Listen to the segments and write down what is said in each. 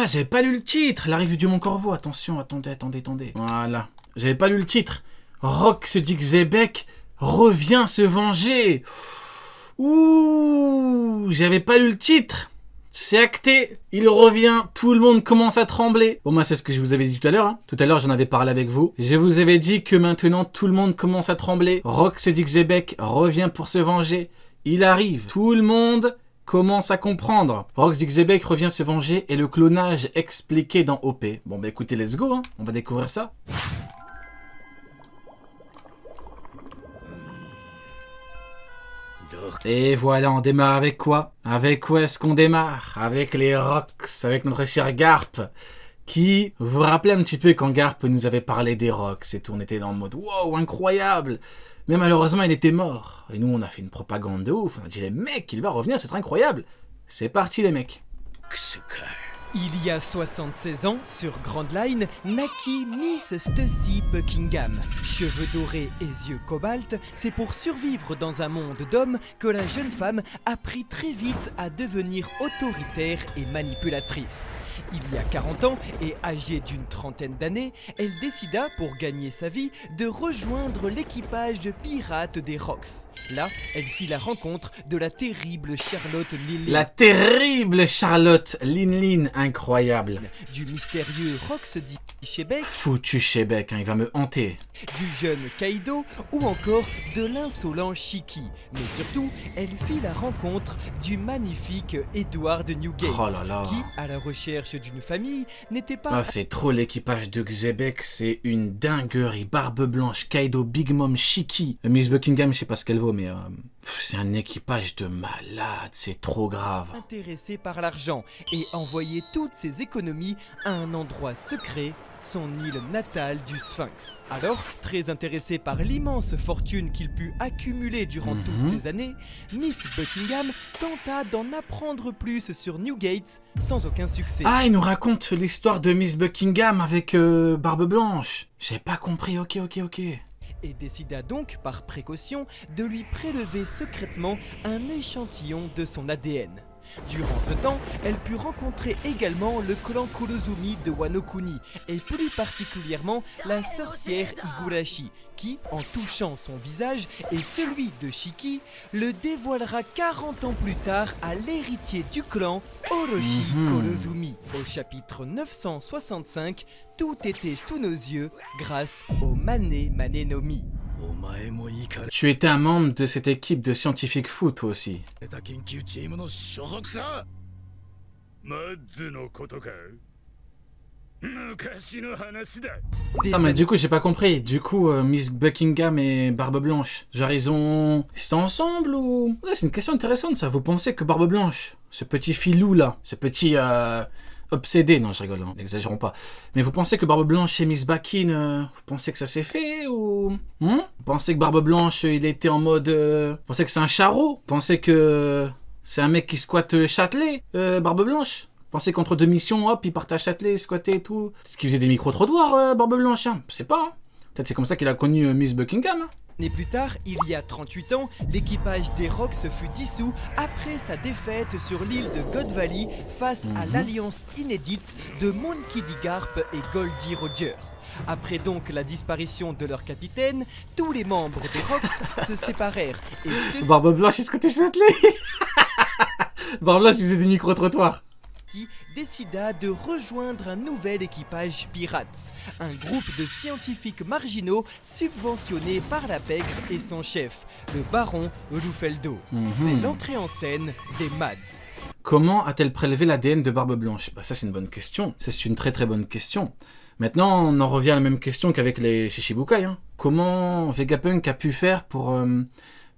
j'avais pas lu le titre. L'arrivée du Mont Corvo. Attention, attendez. Voilà. J'avais pas lu le titre. Rock se dit que Xebec revient se venger. Ouh, j'avais pas lu le titre. C'est acté, il revient, tout le monde commence à trembler. Bon, moi, c'est ce que je vous avais dit tout à l'heure. Hein. Tout à l'heure, j'en avais parlé avec vous. Je vous avais dit que maintenant, tout le monde commence à trembler. Rock se dit que Xebec revient pour se venger. Il arrive. Tout le monde commence à comprendre. Rock se dit que Xebec revient se venger et le clonage expliqué dans OP. Bon, bah écoutez, let's go. Hein. On va découvrir ça. Et voilà, on démarre avec quoi? Avec quoi est-ce qu'on démarre? Avec les Rocks, avec notre cher Garp, qui, vous vous rappelez un petit peu quand Garp nous avait parlé des Rocks et tout, on était dans le mode « Wow, incroyable !» Mais malheureusement, il était mort. Et nous, on a fait une propagande de ouf, on a dit « Les mecs, il va revenir, c'est incroyable !» C'est parti les mecs. Il y a 76 ans, sur Grand Line, naquit Miss Stussy Buckingham. Cheveux dorés et yeux cobalt, c'est pour survivre dans un monde d'hommes que la jeune femme apprit très vite à devenir autoritaire et manipulatrice. Il y a 40 ans, et âgée d'une trentaine d'années, elle décida, pour gagner sa vie, de rejoindre l'équipage de pirates des Rocks. Là, elle fit la rencontre de la terrible Charlotte Linlin. La terrible Charlotte Linlin, incroyable. Du mystérieux Roxy Shebeck. Foutu Shebeck, hein, il va me hanter. Du jeune Kaido ou encore de l'insolent Shiki. Mais surtout, elle fit la rencontre du magnifique Edward Newgate, oh là là. qui, à la recherche d'une famille, n'était pas... Ah, c'est trop l'équipage de Xebec, c'est une dinguerie. Barbe Blanche, Kaido, Big Mom, Shiki. Miss Buckingham, je sais pas ce qu'elle vaut, mais c'est un équipage de malades, c'est trop grave. Intéressé par l'argent et envoyer toutes ses économies à un endroit secret, son île natale du Sphinx. Alors, très intéressé par l'immense fortune qu'il put accumuler durant toutes ces années, Miss Buckingham tenta d'en apprendre plus sur Newgate sans aucun succès. Ah, il nous raconte l'histoire de Miss Buckingham avec Barbe Blanche. J'ai pas compris, ok. Et décida donc, par précaution, de lui prélever secrètement un échantillon de son ADN. Durant ce temps, elle put rencontrer également le clan Kurozumi de Wano Kuni, et plus particulièrement la sorcière Higurashi, qui, en touchant son visage et celui de Shiki, le dévoilera 40 ans plus tard à l'héritier du clan, Orochi Kurozumi. Au chapitre 965, tout était sous nos yeux grâce au Mane Mane no Mi. Tu étais un membre de cette équipe de scientifiques fous, toi aussi. Ah, mais du coup, j'ai pas compris. Du coup, Miss Buckingham et Barbe Blanche, genre ils sont ensemble ou... Ouais, c'est une question intéressante ça. Vous pensez que Barbe Blanche, ce petit filou là, ce petit obsédé, non je rigole, n'exagérons pas. Mais vous pensez que Barbe Blanche et Miss Buckin, vous pensez que ça s'est fait ou... Vous pensez que Barbe Blanche, il était en mode... Vous pensez que c'est un charreau? Vous pensez que c'est un mec qui squatte Châtelet, Barbe Blanche? Vous pensez qu'entre deux missions, hop, il partait à Châtelet, squattait et tout? Est-ce qu'il faisait des micro-trottoirs, Barbe Blanche, hein? Je sais pas. Hein. Peut-être c'est comme ça qu'il a connu Miss Buckingham. Hein. Et plus tard, il y a 38 ans, l'équipage des Rocks fut dissous après sa défaite sur l'île de God Valley face à l'alliance inédite de Monkey D. Garp et Goldie Roger. Après donc la disparition de leur capitaine, tous les membres des Rocks se séparèrent. Et Barbe Blanche, est-ce que t'es Châtelet? Barbe Blanche, il faisait des micro-trottoirs. Décida de rejoindre un nouvel équipage pirate, un groupe de scientifiques marginaux subventionnés par la pègre et son chef, le baron Rufeldo. C'est l'entrée en scène des Mads. Comment a-t-elle prélevé l'ADN de Barbe Blanche? Bah ça c'est une bonne question, c'est une très bonne question. Maintenant on en revient à la même question qu'avec les Shichibukai. Hein. Comment Vegapunk a pu faire pour...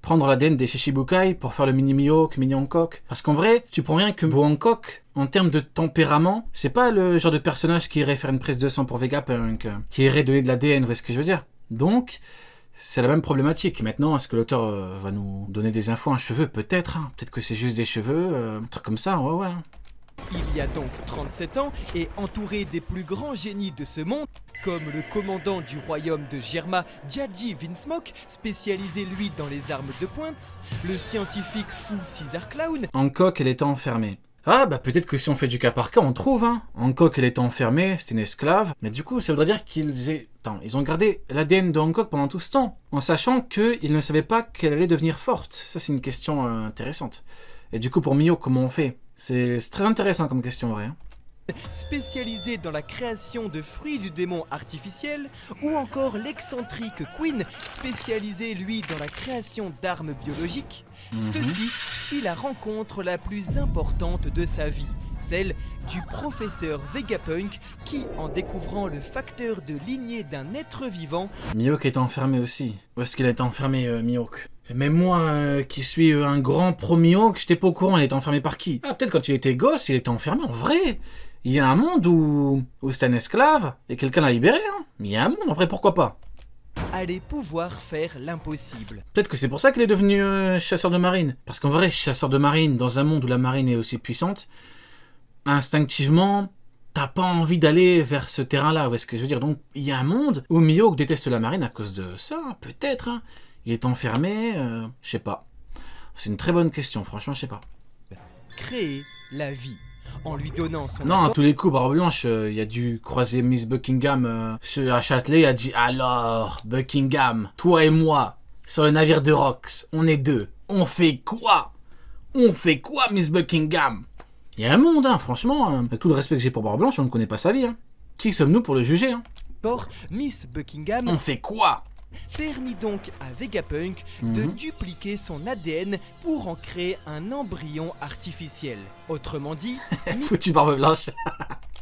prendre l'ADN des Shichibukai pour faire le mini Mihawk, mini Hancock. Parce qu'en vrai, tu prends rien que Bo Hancock, en termes de tempérament, c'est pas le genre de personnage qui irait faire une prise de sang pour Vegapunk, qui irait donner de l'ADN, vous voyez ce que je veux dire? Donc, c'est la même problématique. Maintenant, est-ce que l'auteur va nous donner des infos, un cheveu? Peut-être, hein. Peut-être que c'est juste des cheveux, un truc comme ça, ouais. Il y a donc 37 ans, et entouré des plus grands génies de ce monde, comme le commandant du royaume de Germa, Jaji Vinsmoke, spécialisé lui dans les armes de pointe, le scientifique fou Caesar Clown, Hancock, elle était enfermée. Ah, bah peut-être que si on fait du cas par cas, on trouve, hein. Hancock, elle était enfermée, c'était une esclave. Mais du coup, ça voudrait dire ils ont gardé l'ADN de Hancock pendant tout ce temps, en sachant qu'ils ne savaient pas qu'elle allait devenir forte. Ça, c'est une question intéressante. Et du coup, pour Mio, comment on fait? C'est très intéressant comme question, en vrai. Hein. Spécialisé dans la création de fruits du démon artificiels, ou encore l'excentrique Queen, spécialisé lui dans la création d'armes biologiques, Stussy fit la rencontre la plus importante de sa vie, celle du professeur Vegapunk qui, en découvrant le facteur de lignée d'un être vivant, Mihawk est enfermé aussi. Où est-ce qu'il est enfermé, Mihawk? Même moi, qui suis un grand pro-Mihawk, j'étais pas au courant, il était enfermé par qui? Ah, peut-être quand il était gosse, il était enfermé en vrai. Il y a un monde où c'est un esclave, et quelqu'un l'a libéré, hein. Mais il y a un monde, en vrai, pourquoi pas? allait pouvoir faire l'impossible. Peut-être que c'est pour ça qu'il est devenu chasseur de marine. Parce qu'en vrai, chasseur de marine, dans un monde où la marine est aussi puissante, instinctivement, t'as pas envie d'aller vers ce terrain-là, où est-ce que je veux dire? Donc, il y a un monde où Mihawk déteste la marine à cause de ça, peut-être, hein. Il est enfermé, je sais pas. C'est une très bonne question, franchement, je sais pas. Créer la vie. En lui donnant son Non, à accord, tous les coups, Barbe Blanche, il a dû croiser Miss Buckingham à Châtelet, il a dit « Alors, Buckingham, toi et moi, sur le navire de Rox, on est deux. On fait quoi? On fait quoi, Miss Buckingham ?» Il y a un monde, hein, franchement, hein. Avec tout le respect que j'ai pour Barbe Blanche, on ne connaît pas sa vie. Hein. Qui sommes-nous pour le juger hein? Miss Buckingham On fait quoi? permit donc à Vegapunk de dupliquer son ADN pour en créer un embryon artificiel. Autrement dit, Foutu Barbe Blanche.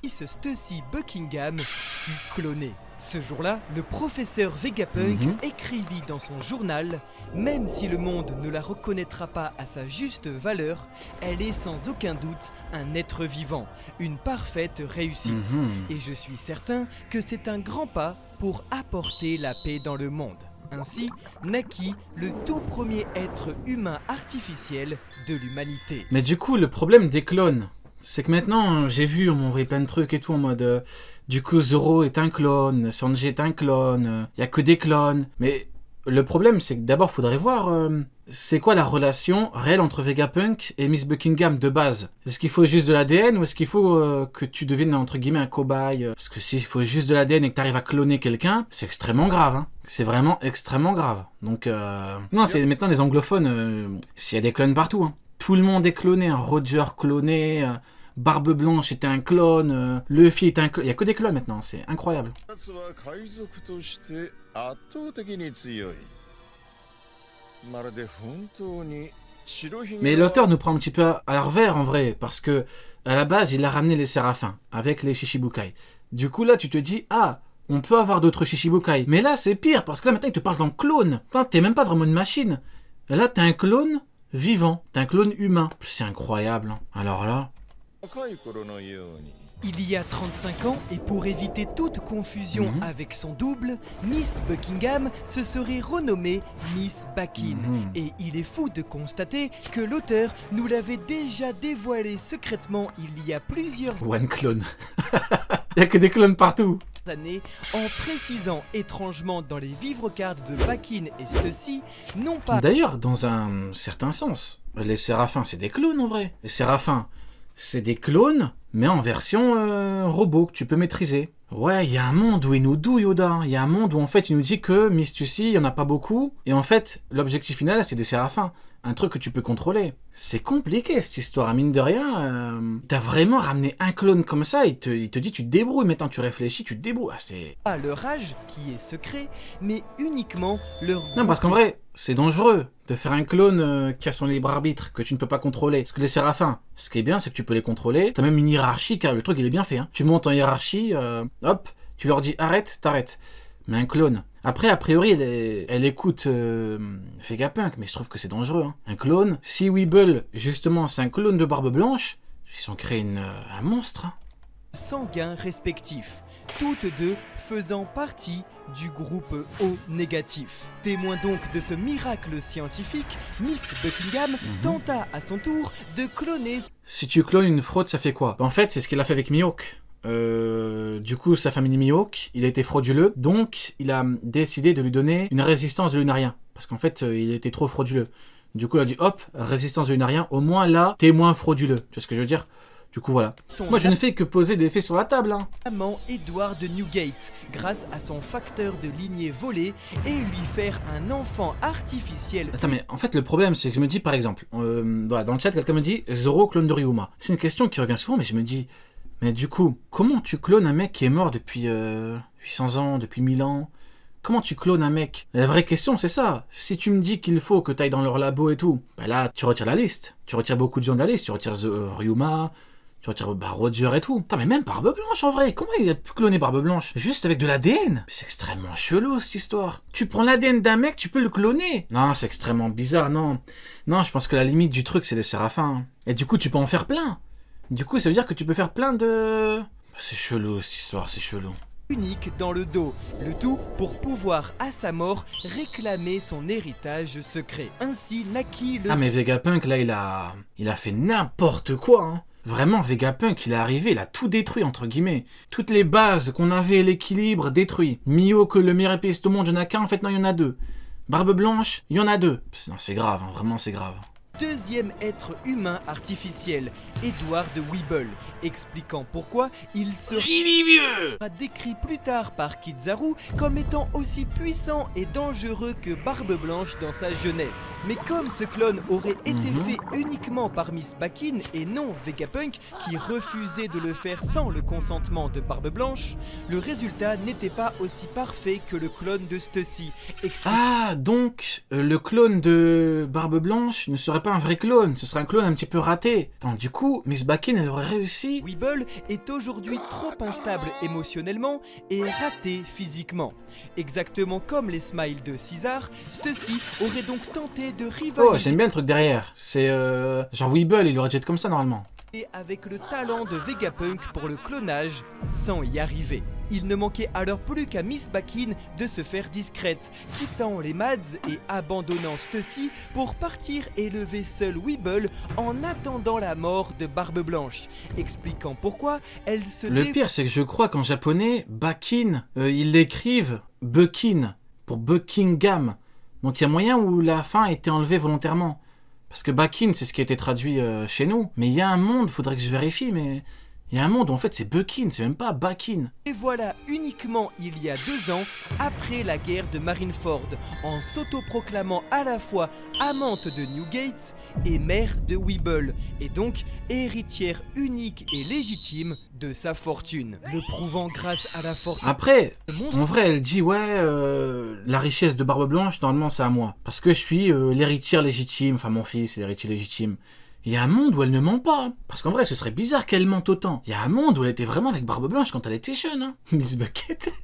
Miss Stussy Buckingham fut clonée. Ce jour-là, le professeur Vegapunk écrivit dans son journal « Même si le monde ne la reconnaîtra pas à sa juste valeur, elle est sans aucun doute un être vivant, une parfaite réussite. Et je suis certain que c'est un grand pas pour apporter la paix dans le monde. » Ainsi naquit le tout premier être humain artificiel de l'humanité. Mais du coup, le problème des clones, c'est que maintenant, j'ai vu, on m'a envoyé plein de trucs et tout en mode... du coup, Zoro est un clone, Sanji est un clone, il y a que des clones. Mais le problème, c'est que d'abord, il faudrait voir... c'est quoi la relation réelle entre Vegapunk et Miss Buckingham de base? Est-ce qu'il faut juste de l'ADN ou est-ce qu'il faut que tu deviennes entre guillemets un cobaye? Parce que s'il faut juste de l'ADN et que tu arrives à cloner quelqu'un, c'est extrêmement grave. Hein. C'est vraiment extrêmement grave. Donc, non, c'est maintenant les anglophones, s'il y a des clones partout. Hein. Tout le monde est cloné. Hein. Roger cloné, Barbe Blanche était un clone, Luffy est un clone. Il n'y a que des clones maintenant, c'est incroyable. Mais l'auteur nous prend un petit peu à revers en vrai, parce que à la base il a ramené les séraphins avec les Shichibukai. Du coup là tu te dis ah on peut avoir d'autres Shichibukai, mais là c'est pire parce que là maintenant il te parle d'un clone. T'es même pas vraiment une machine. Et là t'es un clone vivant, t'es un clone humain. C'est incroyable. Hein. Alors là. Il y a 35 ans, et pour éviter toute confusion avec son double, Miss Buckingham se serait renommée Miss Bakin. Et il est fou de constater que l'auteur nous l'avait déjà dévoilé secrètement il y a plusieurs One clone. Il y a que des clones partout. années, en précisant étrangement dans les vivre-cartes de Bakin et Stussy, non pas... D'ailleurs, dans un certain sens, les séraphins c'est des clones en vrai. Les séraphins... c'est des clones, mais en version robot que tu peux maîtriser. Ouais, il y a un monde où il nous douille Yoda. Il y a un monde où en fait il nous dit que Miss Stussy, il n'y en a pas beaucoup. Et en fait, l'objectif final, c'est des séraphins. Un truc que tu peux contrôler. C'est compliqué cette histoire, mine de rien. T'as vraiment ramené un clone comme ça, il te dit tu te débrouilles. Maintenant tu réfléchis, tu te débrouilles. Ah, c'est... pas leur âge, qui est secret, mais uniquement leur... Non, parce qu'en vrai, c'est dangereux de faire un clone qui a son libre arbitre, que tu ne peux pas contrôler. Parce que les séraphins, ce qui est bien, c'est que tu peux les contrôler. T'as même une hiérarchie, car le truc il est bien fait. Hein. Tu montes en hiérarchie, hop, tu leur dis arrête, t'arrêtes. Mais un clone. Après, a priori, elle écoute Vegapunk, mais je trouve que c'est dangereux. Hein. Un clone. Si Weeble, justement, c'est un clone de Barbe Blanche, ils ont créé un monstre. Hein. Sanguins respectifs, toutes deux faisant partie du groupe O négatif. Témoin donc de ce miracle scientifique, Miss Buckingham tenta à son tour de cloner... Si tu clones une fraude, ça fait quoi? En fait, c'est ce qu'il a fait avec Mihawk. Du coup, sa famille Mihawk, il a été frauduleux, donc il a décidé de lui donner une résistance de lunarien. Parce qu'en fait, il était trop frauduleux. Du coup, elle a dit hop, résistance de Lunarien, au moins là, t'es moins frauduleux. Tu vois ce que je veux dire? Du coup, voilà. Moi, je ne fais que poser des faits sur la table, hein. Amant Edward de Newgate, grâce à son facteur de lignée volé, et lui faire un enfant artificiel. Attends, mais en fait, le problème, c'est que je me dis, par exemple, voilà, dans le chat, quelqu'un me dit Zoro, clone de Ryuma. C'est une question qui revient souvent, mais je me dis, mais du coup, comment tu clones un mec qui est mort depuis 800 ans, depuis 1000 ans? Comment tu clones un mec? La vraie question, c'est ça. Si tu me dis qu'il faut que tu ailles dans leur labo et tout, bah là, tu retires la liste. Tu retires beaucoup de gens de la liste. Tu retires Ryuma, tu retires Roger et tout. Putain, mais même Barbe Blanche en vrai. Comment il a pu cloner Barbe Blanche? Juste avec de l'ADN? C'est extrêmement chelou cette histoire. Tu prends l'ADN d'un mec, tu peux le cloner. Non, c'est extrêmement bizarre, non. Non, je pense que la limite du truc, c'est les séraphins. Et du coup, tu peux en faire plein. Du coup, ça veut dire que tu peux faire plein de... C'est chelou cette histoire, c'est chelou. Unique dans le dos, le tout pour pouvoir à sa mort réclamer son héritage secret. Ainsi naquit le... Ah mais Vegapunk là il a fait n'importe quoi hein. Vraiment Vegapunk il est arrivé, il a tout détruit entre guillemets. Toutes les bases qu'on avait, l'équilibre détruit. Mio que le meilleur épéiste au monde, il n'y en a qu'un, en fait non il y en a deux. Barbe Blanche, il y en a deux. Non c'est grave, hein, vraiment c'est grave. Deuxième être humain artificiel, Edward Weeble, expliquant pourquoi il sera décrit plus tard par Kizaru comme étant aussi puissant et dangereux que Barbe Blanche dans sa jeunesse. Mais comme ce clone aurait été fait uniquement par Miss Bakin et non Vegapunk, qui refusait de le faire sans le consentement de Barbe Blanche, le résultat n'était pas aussi parfait que le clone de Stussy. Ah, donc le clone de Barbe Blanche ne serait pas un vrai clone, ce serait un clone un petit peu raté. Attends, du coup, Miss Bakin, elle aurait réussi. Weeble est aujourd'hui trop instable émotionnellement et raté physiquement. Exactement comme les smiles de César, Stussy aurait donc tenté de rivaliser... Oh, j'aime bien le truc derrière. C'est genre Weeble, il aurait dû être comme ça normalement. Avec le talent de Vegapunk pour le clonage, sans y arriver. Il ne manquait alors plus qu'à Miss Bakin de se faire discrète, quittant les Mads et abandonnant Stussy pour partir élever seul Weeble en attendant la mort de Barbe Blanche, expliquant pourquoi elle se... Le pire, c'est que je crois qu'en japonais, Bakin, ils l'écrivent Buckin, pour Buckingham. Donc il y a moyen où la fin a été enlevée volontairement. Parce que Bakin, c'est ce qui a été traduit chez nous. Mais il y a un monde, faudrait que je vérifie, mais... Il y a un monde où en fait c'est Buckin, c'est même pas Bakin. Et voilà uniquement il y a 2 ans, après la guerre de Marineford, en s'autoproclamant à la fois amante de Newgate et mère de Weeble, et donc héritière unique et légitime de sa fortune, le prouvant grâce à la force... Après, en vrai elle dit ouais, la richesse de Barbe Blanche, normalement c'est à moi. Parce que je suis l'héritière légitime, enfin mon fils est l'héritier légitime. Il y a un monde où elle ne ment pas. Parce qu'en vrai, ce serait bizarre qu'elle mente autant. Il y a un monde où elle était vraiment avec Barbe Blanche quand elle était jeune. Hein. Miss Bucket.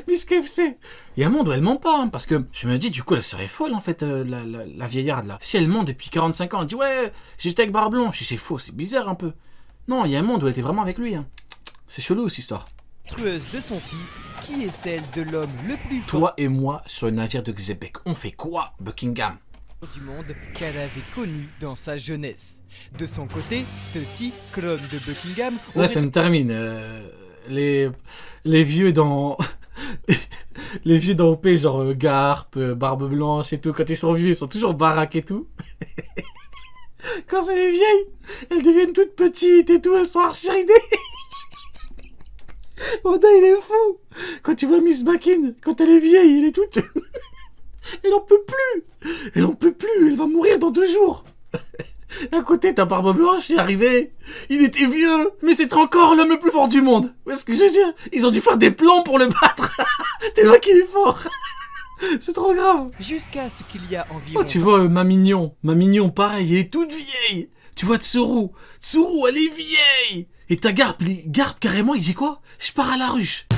Miss KFC. Il y a un monde où elle ment pas. Hein, parce que je me dis, du coup, elle serait folle, en fait, la vieillarde, là. Si elle ment depuis 45 ans, elle dit, ouais, j'étais avec Barbe Blanche. C'est faux, c'est bizarre un peu. Non, il y a un monde où elle était vraiment avec lui. Hein. C'est chelou, cette histoire. Monstrueuse de son fils, qui est celle de l'homme le plus fort... Toi et moi, sur le navire de Xebec, on fait quoi, Buckingham? Du monde qu'elle avait connu dans sa jeunesse. De son côté, Stussy, clone de Buckingham... Là, ça me termine. Les vieux dans... les vieux dans OP, genre Garp, Barbe Blanche et tout, quand ils sont vieux, ils sont toujours baraques et tout. Quand c'est les vieilles, elles deviennent toutes petites et tout, elles sont archi-ridées. Oda, il est fou. Quand tu vois Miss Bakin, quand elle est vieille, elle est toute... Elle en peut plus. Elle en peut plus. Elle va mourir dans 2 jours. À côté, t'as Barbe Blanche, il est arrivé. Il était vieux, mais c'est encore l'homme le plus fort du monde. Où est-ce que je veux dire? Ils ont dû faire des plans pour le battre. Tellement qu'il est fort. C'est trop grave. Jusqu'à ce qu'il y a environ... Oh, tu vois, ma mignon, pareil, elle est toute vieille. Tu vois Tsuru, elle est vieille. Et ta Garp carrément, il dit quoi? Je pars à la ruche.